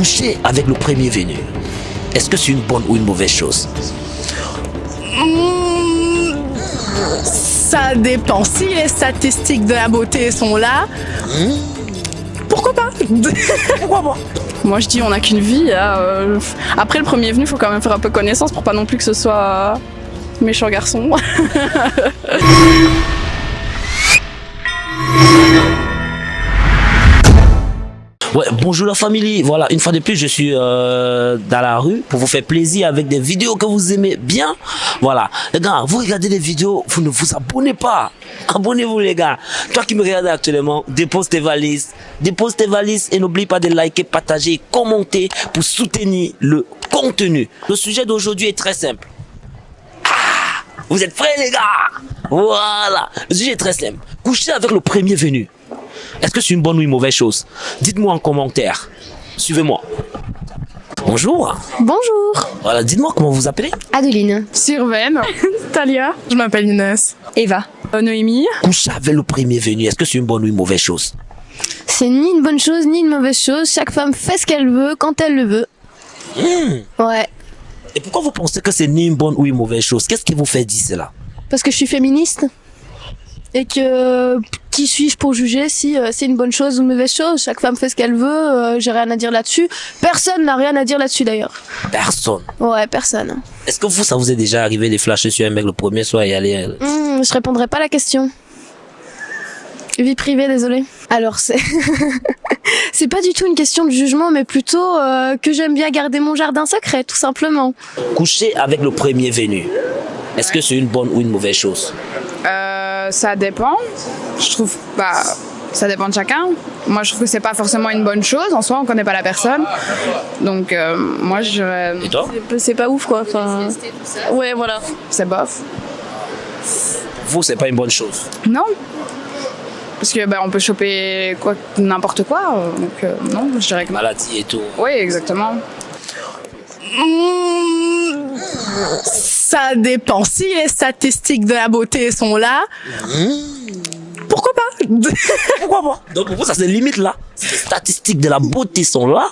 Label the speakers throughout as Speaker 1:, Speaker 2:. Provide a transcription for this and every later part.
Speaker 1: Coucher avec le premier venu, est-ce que c'est une bonne ou une mauvaise chose?
Speaker 2: Ça dépend. Si les statistiques de la beauté sont là, pourquoi pas?
Speaker 1: Pourquoi pas?
Speaker 3: Moi je dis on n'a qu'une vie. Hein, Après le premier venu, faut quand même faire un peu connaissance pour pas non plus que ce soit méchant garçon.
Speaker 1: Ouais, bonjour la famille. Voilà, une fois de plus, je suis dans la rue pour vous faire plaisir avec des vidéos que vous aimez bien. Voilà, les gars, vous regardez les vidéos, vous ne vous abonnez pas. Abonnez-vous les gars. Toi qui me regardes actuellement, dépose tes valises et n'oublie pas de liker, partager et commenter pour soutenir le contenu. Le sujet d'aujourd'hui est très simple. Vous êtes prêts les gars? Voilà, le sujet est très simple. Coucher avec le premier venu. Est-ce que c'est une bonne ou une mauvaise chose? Dites-moi en commentaire. Suivez-moi. Bonjour.
Speaker 4: Bonjour.
Speaker 1: Voilà, dites-moi comment vous appelez?
Speaker 4: Adeline.
Speaker 3: Sirven, Talia,
Speaker 2: Je m'appelle Inès.
Speaker 4: Eva.
Speaker 3: Noémie.
Speaker 1: Coucher avec le premier venu, est-ce que c'est une bonne ou une mauvaise chose?
Speaker 4: C'est ni une bonne chose ni une mauvaise chose. Chaque femme fait ce qu'elle veut quand elle le veut. Ouais.
Speaker 1: Et pourquoi vous pensez que c'est ni une bonne ou une mauvaise chose? Qu'est-ce qui vous fait dire cela?
Speaker 4: Parce que je suis féministe. Et que qui suis-je pour juger si c'est une bonne chose ou une mauvaise chose? Chaque femme fait ce qu'elle veut, j'ai rien à dire là-dessus. Personne n'a rien à dire là-dessus d'ailleurs.
Speaker 1: Personne.
Speaker 4: Ouais, personne.
Speaker 1: Est-ce que ça vous est déjà arrivé de flasher sur un mec le premier soir et aller...
Speaker 4: Je répondrai pas à la question. Vie privée, désolé. Alors c'est c'est pas du tout une question de jugement, mais plutôt que j'aime bien garder mon jardin secret, tout simplement.
Speaker 1: Coucher avec le premier venu, est-ce que c'est une bonne ou une mauvaise chose?
Speaker 3: Ça dépend. Je trouve ça dépend de chacun. Moi, je trouve que c'est pas forcément une bonne chose. En soi, on connaît pas la personne. Donc, moi, je.
Speaker 1: Et toi?
Speaker 4: C'est pas ouf quoi. Enfin... Ouais, voilà.
Speaker 3: C'est bof.
Speaker 1: Vous, c'est pas une bonne chose.
Speaker 3: Non. Parce que on peut choper n'importe quoi. Donc, non, je dirais que non.
Speaker 1: Maladie et tout.
Speaker 3: Oui, exactement.
Speaker 2: Ça dépend. Si les statistiques de la beauté sont là, pourquoi pas?
Speaker 1: Pourquoi pas? Donc pour vous, ça se limite là. Si les statistiques de la beauté sont là,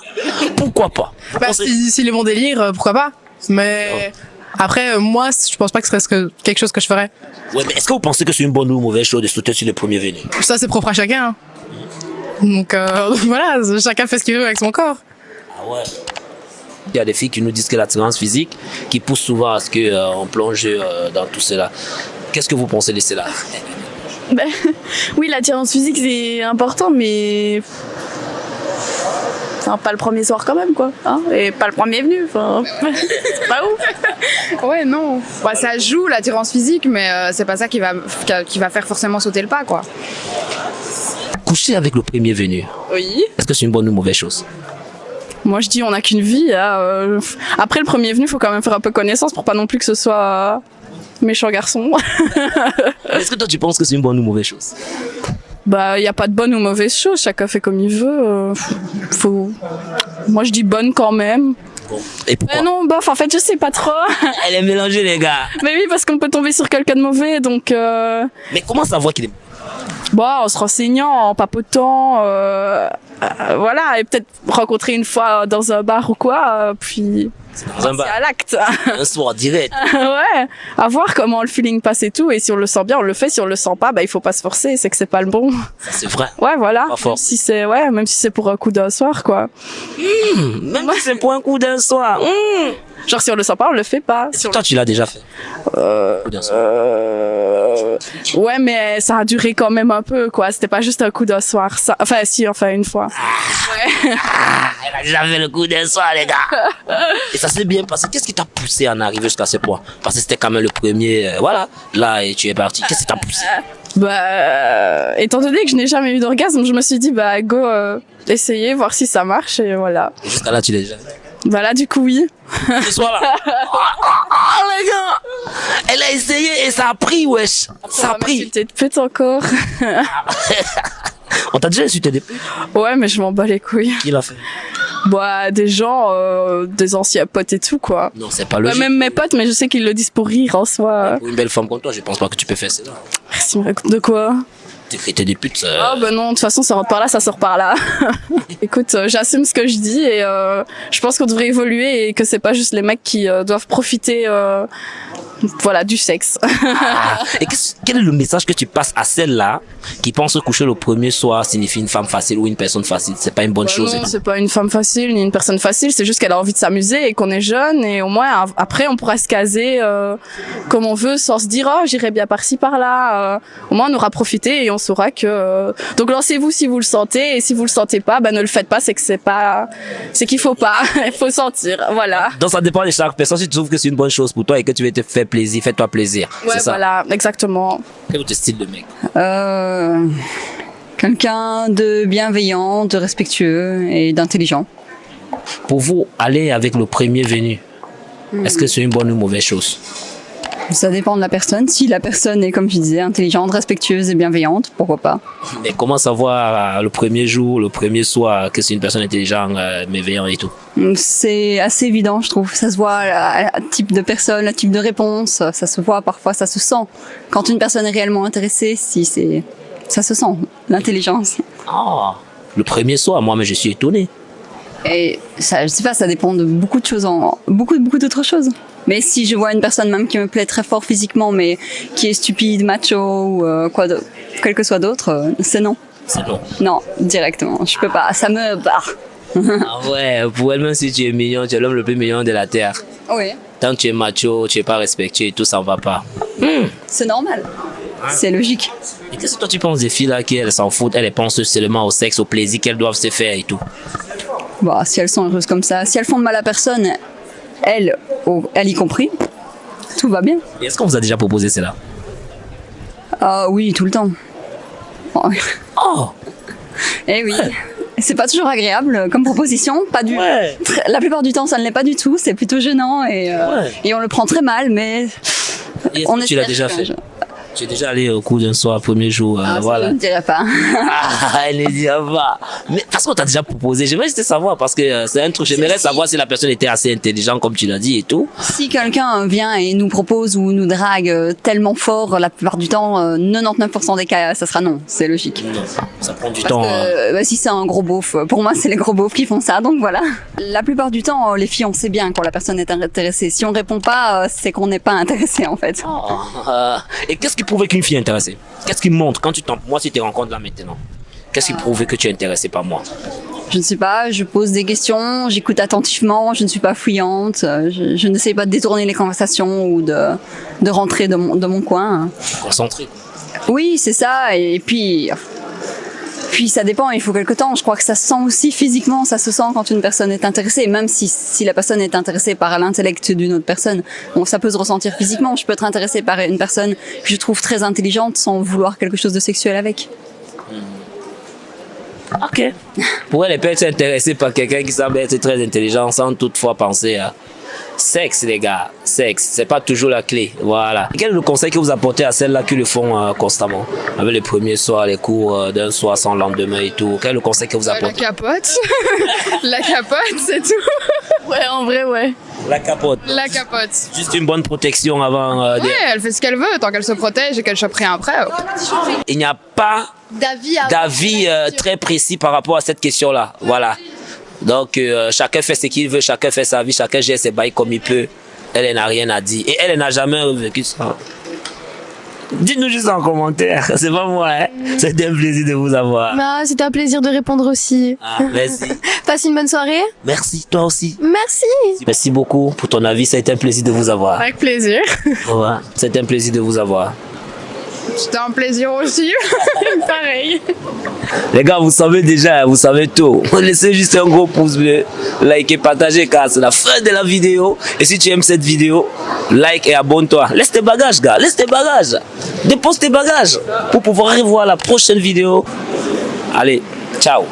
Speaker 1: pourquoi pas? Vous
Speaker 2: Bah,
Speaker 1: pensez-
Speaker 2: si les bons délires, pourquoi pas? Mais après, moi, je pense pas que ce serait quelque chose que je ferais.
Speaker 1: Ouais, mais est-ce que vous pensez que c'est une bonne ou une mauvaise chose de sauter sur le premier venu?
Speaker 2: Ça, c'est propre à chacun. Hein. Donc voilà, chacun fait ce qu'il veut avec son corps.
Speaker 1: Ah ouais. Il y a des filles qui nous disent que l'attirance physique, qui pousse souvent à ce qu'on plonge dans tout cela. Qu'est-ce que vous pensez de cela?
Speaker 5: Oui, l'attirance physique c'est important, mais enfin, pas le premier soir quand même quoi, hein, et pas le premier venu. Enfin, c'est pas ouf.
Speaker 3: Ouais, non. Ça joue l'attirance physique, mais c'est pas ça qui va faire forcément sauter le pas, quoi.
Speaker 1: Coucher avec le premier venu,
Speaker 3: Oui.
Speaker 1: est-ce que c'est une bonne ou une mauvaise chose?
Speaker 3: Moi, je dis on n'a qu'une vie. Hein, Après le premier venu, faut quand même faire un peu connaissance pour pas non plus que ce soit méchant garçon.
Speaker 1: Est-ce que toi tu penses que c'est une bonne ou une mauvaise chose?
Speaker 3: Il y a pas de bonne ou mauvaise chose. Chacun fait comme il veut. Moi, je dis bonne quand même.
Speaker 1: Et pourquoi?
Speaker 3: Non, bof. En fait, je sais pas trop.
Speaker 1: Elle est mélangée les gars.
Speaker 3: Mais oui, parce qu'on peut tomber sur quelqu'un de mauvais, donc.
Speaker 1: Mais comment savoir qu'il est...
Speaker 3: En se renseignant, en papotant, voilà, et peut-être rencontrer une fois dans un bar ou quoi, puis
Speaker 1: Dans un bar,
Speaker 3: c'est à l'acte.
Speaker 1: un soir direct.
Speaker 3: Ouais, à voir comment le feeling passe et tout, et si on le sent bien, on le fait, si on le sent pas, il faut pas se forcer, c'est que c'est pas le bon.
Speaker 1: Ça, c'est vrai.
Speaker 3: Ouais, voilà.
Speaker 1: Pas fort.
Speaker 3: Même si c'est pour un coup d'un soir, quoi.
Speaker 1: Même si c'est pour un coup d'un soir.
Speaker 3: Genre, si on le sent pas, on le fait pas.
Speaker 1: Est-ce que toi tu l'as déjà fait? Coup d'un soir.
Speaker 3: Ouais, mais ça a duré quand même un peu, quoi. C'était pas juste un coup d'un soir. Une fois.
Speaker 1: Elle a déjà fait le coup d'un soir les gars. Et ça s'est bien passé. Qu'est-ce qui t'a poussé à en arriver jusqu'à ce point? Parce que c'était quand même le premier, voilà. Là, et tu es parti. Qu'est-ce qui t'a poussé?
Speaker 3: Étant donné que je n'ai jamais eu d'orgasme, je me suis dit, go, essayer, voir si ça marche, et voilà.
Speaker 1: Et jusqu'à là, tu l'as déjà fait.
Speaker 3: Là, du coup, oui.
Speaker 1: Ce soir-là. Les gars. Elle a essayé et ça a pris, wesh. Ça a pris.
Speaker 3: M'insulter de pute encore.
Speaker 1: On t'a déjà insulté des putes?
Speaker 3: Ouais, mais je m'en bats les couilles.
Speaker 1: Qui l'a fait?
Speaker 3: Des gens, des anciens potes et tout, quoi.
Speaker 1: Non, c'est pas logique.
Speaker 3: Même mes potes, mais je sais qu'ils le disent pour rire en soi.
Speaker 1: Pour une belle femme comme toi, je pense pas que tu peux faire ça.
Speaker 3: Merci, me raconte de quoi?
Speaker 1: T'es des putes.
Speaker 5: Ah ben non, de toute façon, ça rentre par là, ça sort par là. Écoute, j'assume ce que je dis et je pense qu'on devrait évoluer et que c'est pas juste les mecs qui doivent profiter voilà, du sexe.
Speaker 1: Et quel est le message que tu passes à celle-là qui pense que coucher le premier soir signifie une femme facile ou une personne facile? C'est pas une bonne chose.
Speaker 5: Non, c'est pas une femme facile ni une personne facile, c'est juste qu'elle a envie de s'amuser et qu'on est jeune et au moins après on pourra se caser comme on veut sans se dire oh j'irai bien par-ci par-là. Au moins on aura profité et on saura que donc lancez-vous si vous le sentez et si vous le sentez pas, ben ne le faites pas, c'est qu'il faut pas, il faut sentir, voilà.
Speaker 1: Donc ça dépend de chaque personne. Si tu trouves que c'est une bonne chose pour toi et que tu veux te faire plaisir, fais-toi plaisir.
Speaker 5: Ouais,
Speaker 1: c'est ça.
Speaker 5: voilà, exactement.
Speaker 1: Quel est ton style de mec?
Speaker 6: Quelqu'un de bienveillant, de respectueux et d'intelligent.
Speaker 1: Pour vous, aller avec le premier venu, est-ce que c'est une bonne ou une mauvaise chose?
Speaker 6: Ça dépend de la personne. Si la personne est, comme tu disais, intelligente, respectueuse et bienveillante, pourquoi pas.
Speaker 1: Mais comment savoir le premier jour, le premier soir que c'est une personne intelligente, bienveillante et tout?
Speaker 6: C'est assez évident, je trouve. Ça se voit, le type de personne, le type de réponse, ça se voit, parfois ça se sent. Quand une personne est réellement intéressée, ça se sent, l'intelligence.
Speaker 1: Ah, le premier soir, moi, mais je suis étonné.
Speaker 6: Et ça, je sais pas, ça dépend de beaucoup de choses, beaucoup d'autres choses. Mais si je vois une personne même qui me plaît très fort physiquement, mais qui est stupide, macho ou quel que soit d'autre, c'est non.
Speaker 1: C'est non.
Speaker 6: Non, directement. Je peux pas. Ça me barre.
Speaker 1: Ah ouais, pour elle, même si tu es mignon, tu es l'homme le plus mignon de la terre.
Speaker 6: Oui.
Speaker 1: Tant que tu es macho, tu es pas respectueux et tout, ça ne va pas.
Speaker 6: C'est normal. C'est logique.
Speaker 1: Et qu'est-ce que toi tu penses des filles là qui elles s'en foutent, elles pensent seulement au sexe, au plaisir qu'elles doivent se faire et tout?
Speaker 6: Bah, si elles sont heureuses comme ça, si elles font de mal à personne, elle y compris, tout va bien.
Speaker 1: Et est-ce qu'on vous a déjà proposé cela?
Speaker 6: Ah oui, tout le temps.
Speaker 1: Oh!
Speaker 6: Eh oui. C'est pas toujours agréable comme proposition, pas du.
Speaker 1: Ouais.
Speaker 6: La plupart du temps, ça ne l'est pas du tout. C'est plutôt gênant et on le prend très mal, mais
Speaker 1: Et
Speaker 6: on
Speaker 1: tu l'as
Speaker 6: espère
Speaker 1: déjà
Speaker 6: que-
Speaker 1: fait? Tu es déjà allé au cours d'un soir, premier jour,
Speaker 6: Ah, ça,
Speaker 1: voilà.
Speaker 6: je ne dirais pas.
Speaker 1: Ah, elle ne dira pas. Mais parce qu'on t'a déjà proposé, j'aimerais juste savoir parce que c'est un truc, j'aimerais savoir si la personne était assez intelligente comme tu l'as dit et tout.
Speaker 6: Si quelqu'un vient et nous propose ou nous drague tellement fort, la plupart du temps, 99% des cas, ça sera non. C'est logique.
Speaker 1: Non, ça prend du
Speaker 6: Parce
Speaker 1: temps.
Speaker 6: que si c'est un gros beauf, pour moi c'est les gros beaufs qui font ça, donc voilà. La plupart du temps, les filles on sait bien quand la personne est intéressée. Si on répond pas, c'est qu'on n'est pas intéressé en fait.
Speaker 1: Et qu'est-ce qui prouvait qu'une fille est intéressée? Qu'est-ce qui montre quand moi si tu te rencontres là maintenant? Qu'est-ce qui prouvait que tu es intéressé par moi?
Speaker 6: Je ne sais pas, je pose des questions, j'écoute attentivement, je ne suis pas fuyante, je n'essaie pas de détourner les conversations ou de rentrer de mon coin.
Speaker 1: Concentré.
Speaker 6: Oui, c'est ça, et puis ça dépend, il faut quelque temps. Je crois que ça se sent aussi physiquement, ça se sent quand une personne est intéressée, même si la personne est intéressée par l'intellect d'une autre personne. Bon, ça peut se ressentir physiquement. Je peux être intéressée par une personne que je trouve très intelligente sans vouloir quelque chose de sexuel avec.
Speaker 1: Ok. Pour elle peut être intéressée par quelqu'un qui semble être très intelligent sans toutefois penser à sexe, les gars. Sexe, c'est pas toujours la clé. Voilà. Quel est le conseil que vous apportez à celles-là qui le font constamment? Avec les premiers soirs, les cours d'un soir sans lendemain et tout. Quel est le conseil que vous
Speaker 3: La
Speaker 1: apportez?
Speaker 3: capote. La capote, c'est tout.
Speaker 5: Ouais, en vrai, ouais.
Speaker 1: La capote.
Speaker 3: La capote.
Speaker 1: Juste une bonne protection avant.
Speaker 3: Ouais, elle fait ce qu'elle veut, tant qu'elle se protège et qu'elle chope rien après.
Speaker 1: Il n'y a pas d'avis très précis par rapport à cette question-là. Voilà. Donc, chacun fait ce qu'il veut, chacun fait sa vie, chacun gère ses bails comme il peut. Elle n'a rien à dire. Et elle n'a jamais vécu ça. Dites-nous juste en commentaire. C'est pas moi, hein. C'était un plaisir de vous avoir.
Speaker 4: Bah, c'était un plaisir de répondre aussi.
Speaker 1: Ah, merci.
Speaker 4: Passe une bonne soirée.
Speaker 1: Merci, toi aussi.
Speaker 4: Merci.
Speaker 1: Merci beaucoup pour ton avis. Ça a été un plaisir de vous avoir.
Speaker 3: Avec plaisir.
Speaker 1: Ouais, c'était un plaisir de vous avoir.
Speaker 3: C'était un plaisir aussi. Pareil.
Speaker 1: Les gars, vous savez déjà, vous savez tout. Laissez juste un gros pouce bleu, likez, partagez car c'est la fin de la vidéo. Et si tu aimes cette vidéo, like et abonne-toi. Laisse tes bagages, gars, laisse tes bagages. Dépose tes bagages pour pouvoir revoir la prochaine vidéo. Allez, ciao.